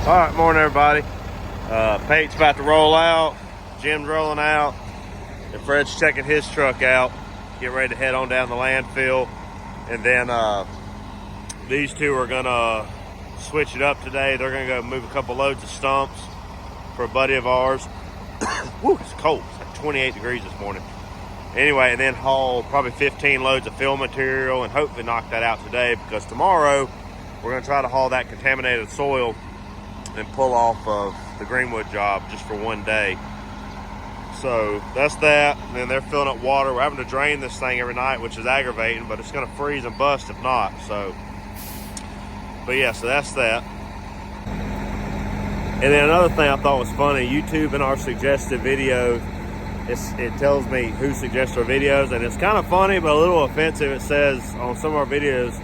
All right, morning everybody. Pate's about to roll out, Jim's rolling out, and Fred's checking his truck out, get ready to head on down the landfill. And then these two are gonna switch it up today. They're gonna go move a couple loads of stumps for a buddy of ours. Woo, it's cold. It's like 28 degrees this morning. Anyway, and then haul probably 15 loads of fill material and hopefully knock that out today, because tomorrow we're gonna try to haul that contaminated soil and pull off of the Greenwood job just for one day. So that's that. And then they're filling up water. We're having to drain this thing every night, which is aggravating, but it's gonna freeze and bust if not. So, but yeah, so that's that. And then another thing I thought was funny, YouTube in our suggested videos, it tells me who suggests our videos, and it's kind of funny but a little offensive. It says on some of our videos,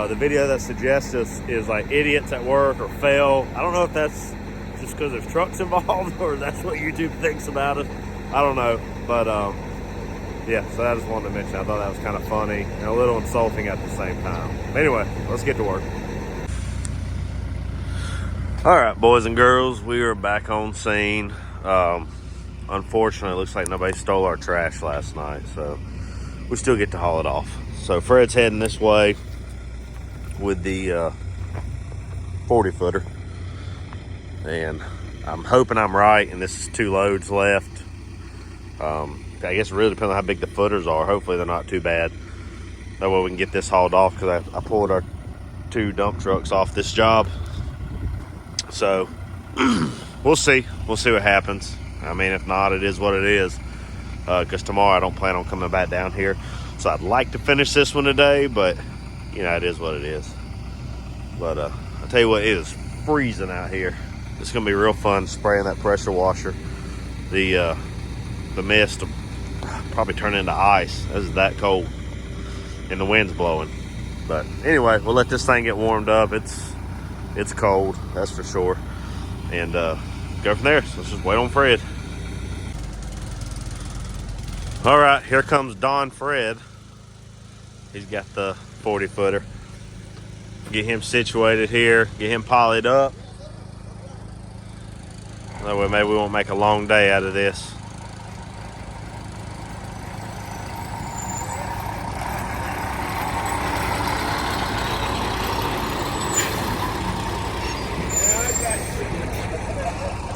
the video that suggests us is like idiots at work or fail. I don't know if that's just because there's trucks involved or that's what YouTube thinks about us. I don't know, but yeah, so I just wanted to mention, I thought that was kind of funny and a little insulting at the same time. Anyway, let's get to work. All right, boys and girls, we are back on scene. Unfortunately, it looks like nobody stole our trash last night, so we still get to haul it off. So Fred's heading this way with the 40 footer, and I'm hoping I'm right and this is 2 loads left. I guess it really depends on how big the footers are. Hopefully they're not too bad, that way we can get this hauled off, because I pulled our 2 dump trucks off this job. So we'll see what happens. I mean, if not, it is what it is, because tomorrow I don't plan on coming back down here. So I'd like to finish this one today, but you know, it is what it is. But I'll tell you what, it is freezing out here. It's gonna be real fun spraying that pressure washer. The mist will probably turn into ice. It's that cold, and the wind's blowing. But anyway, we'll let this thing get warmed up. It's cold, that's for sure, and go from there. So let's just wait on Fred. All right, here comes Don Fred. He's got the 40 footer. Get him situated here, get him polyed up. That way maybe we won't make a long day out of this.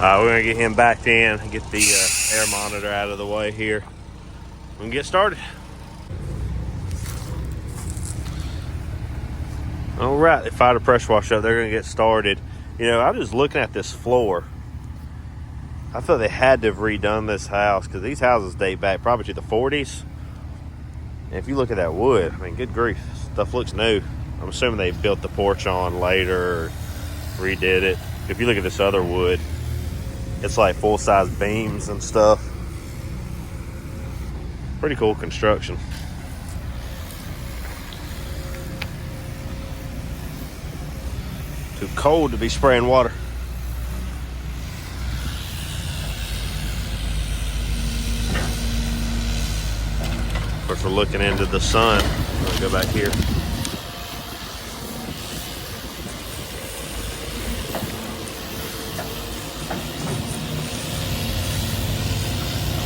We're gonna get him backed in and get the air monitor out of the way here. We can get started. All right, they fired a pressure washer up. They're gonna get started. You know, I'm just looking at this floor. I thought they had to have redone this house, because these houses date back probably to the 40s. And if you look at that wood, I mean, good grief, stuff looks new. I'm assuming they built the porch on later or redid it. If you look at this other wood, it's like full-size beams and stuff. Pretty cool construction. Too cold to be spraying water. Of course, we're looking into the sun. I'm gonna go back here.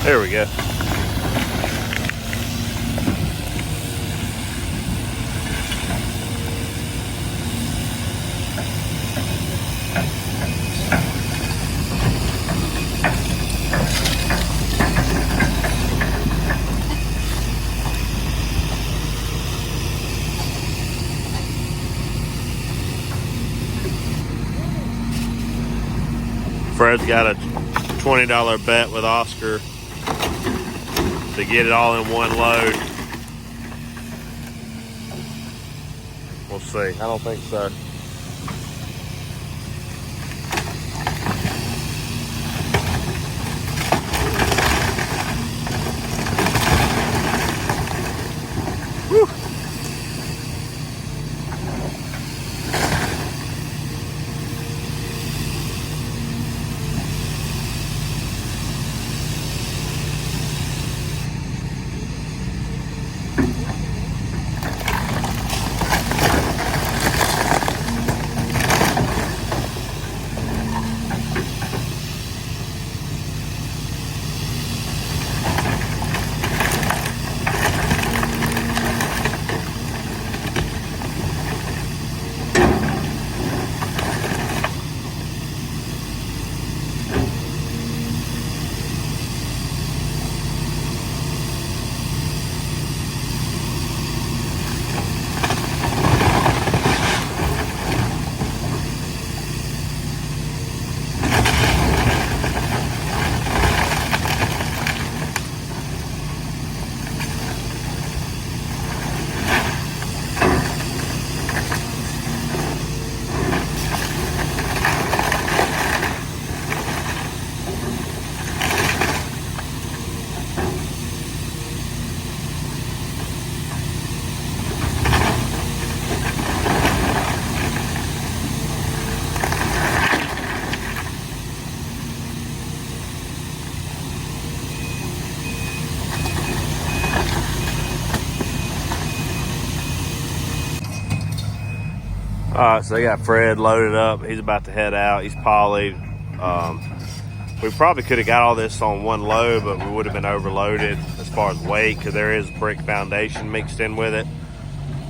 There we go. Fred's got a $20 bet with Oscar to get it all in one load. We'll see. I don't think so. Whew. Alright, so they got Fred loaded up. He's about to head out. He's polyed. We probably could have got all this on one load, but we would have been overloaded as far as weight because there is brick foundation mixed in with it.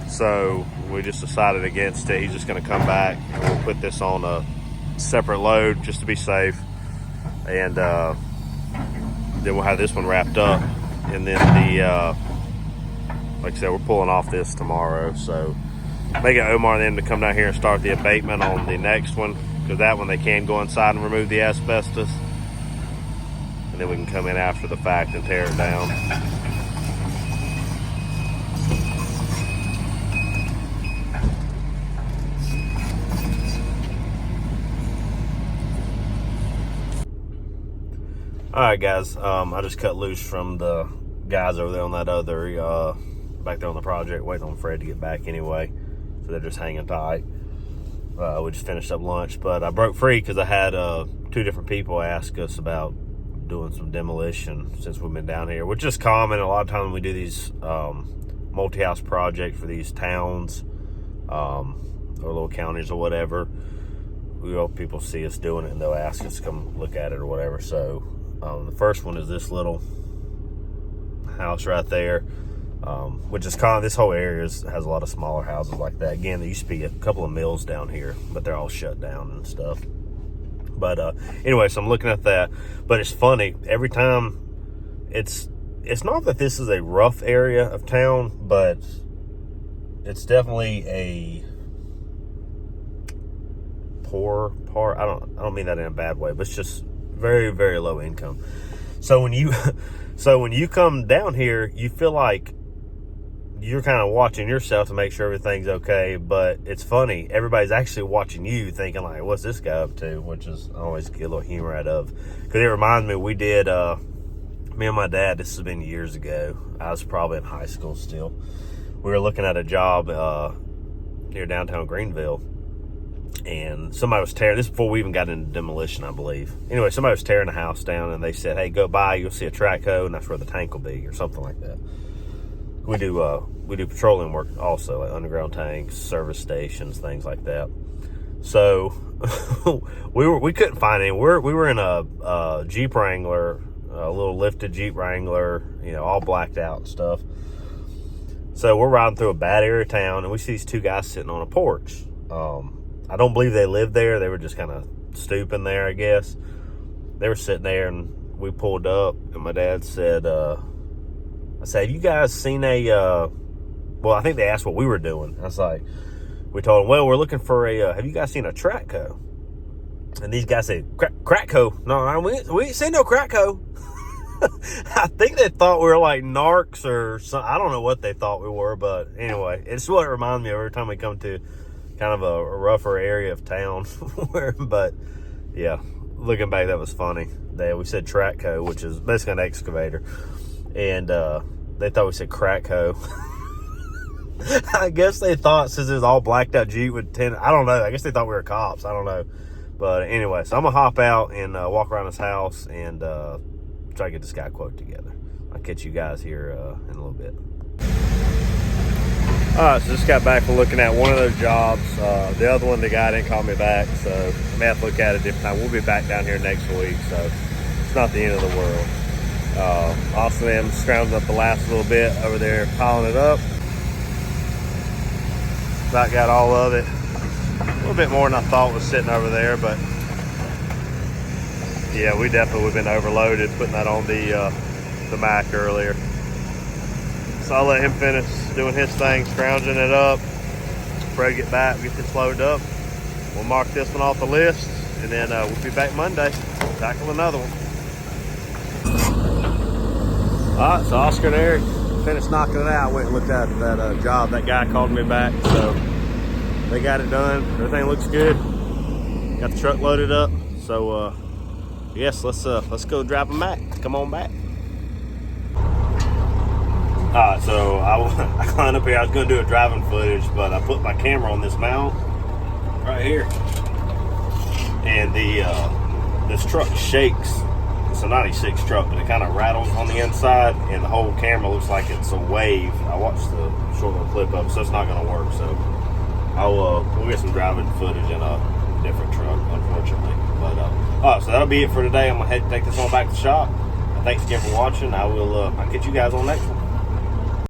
So we just decided against it. He's just going to come back and we'll put this on a separate load just to be safe. And then we'll have this one wrapped up. And then like I said, we're pulling off this tomorrow. So make it Omar and them to come down here and start the abatement on the next one, because that one they can go inside and remove the asbestos. And then we can come in after the fact and tear it down. Alright guys, I just cut loose from the guys over there on that other, back there on the project, waiting on Fred to get back anyway. So they're just hanging tight. We just finished up lunch, but I broke free because I had 2 different people ask us about doing some demolition since we've been down here, which is common. A lot of times when we do these multi-house projects for these towns or little counties or whatever, we hope people see us doing it and they'll ask us to come look at it or whatever. So the first one is this little house right there, which is kind of, this whole area has a lot of smaller houses like that. Again, there used to be a couple of mills down here, but they're all shut down and stuff. But anyway, so I'm looking at that. But it's funny, every time, it's not that this is a rough area of town, but it's definitely a poor part. I don't mean that in a bad way, but it's just very, very low income. So when you come down here, you feel like you're kind of watching yourself to make sure everything's okay. But it's funny, everybody's actually watching you thinking like, what's this guy up to? Which is, I always get a little humor out of, because it reminds me, we did, me and my dad, this has been years ago, I was probably in high school still, we were looking at a job near downtown Greenville, and somebody was tearing, this is before we even got into demolition, I believe. Anyway, somebody was tearing the house down, and they said, hey, go by, you'll see a track hoe, and that's where the tank will be, or something like that. We do petroleum work also, like underground tanks, service stations, things like that. So we couldn't find any. We were in a Jeep Wrangler, a little lifted Jeep Wrangler, you know, all blacked out and stuff. So we're riding through a bad area of town, and we see these 2 guys sitting on a porch. I don't believe they lived there. They were just kind of stooping there, I guess. They were sitting there, and we pulled up, and my dad said, I said, have you guys seen well, I think they asked what we were doing. I was like, we told them, well, we're looking for have you guys seen a track hoe? And these guys said, crack hoe? No, we ain't seen no crack hoe. I think they thought we were like narcs or something. I don't know what they thought we were, but anyway, it's what it reminds me of every time we come to kind of a rougher area of town. But yeah, looking back, that was funny. We said track hoe, which is basically an excavator. And they thought we said crack hoe. I guess they thought since it was all blacked out Jeep with 10, I don't know. I guess they thought we were cops. I don't know. But anyway, so I'm going to hop out and walk around his house and try to get this guy quote together. I'll catch you guys here in a little bit. All right, so just got back from looking at one of those jobs. The other one, the guy didn't call me back, so I may have to look at it a different time. We'll be back down here next week, so it's not the end of the world. Also am scrounging up the last little bit over there, piling it up. About got all of it. A little bit more than I thought was sitting over there, but yeah, we definitely would have been overloaded putting that on the Mac earlier. So I'll let him finish doing his thing, scrounging it up. Fred get back, get this loaded up. We'll mark this one off the list, and then we'll be back Monday, tackle another one. All right, so Oscar and Eric finished knocking it out. Went and looked at that job. That guy called me back, so they got it done. Everything looks good. Got the truck loaded up. So yes, let's go drive them back. Come on back. All right, so I climbed up here. I was going to do a driving footage, but I put my camera on this mount right here, and this truck shakes. It's a 96 truck, but it kind of rattles on the inside, and the whole camera looks like it's a wave. I watched the short little clip of it, so it's not going to work. So we'll get some driving footage in a different truck, unfortunately. But so that'll be it for today. I'm gonna head take this on back to the shop. Thanks again for watching. I'll catch you guys on the next one.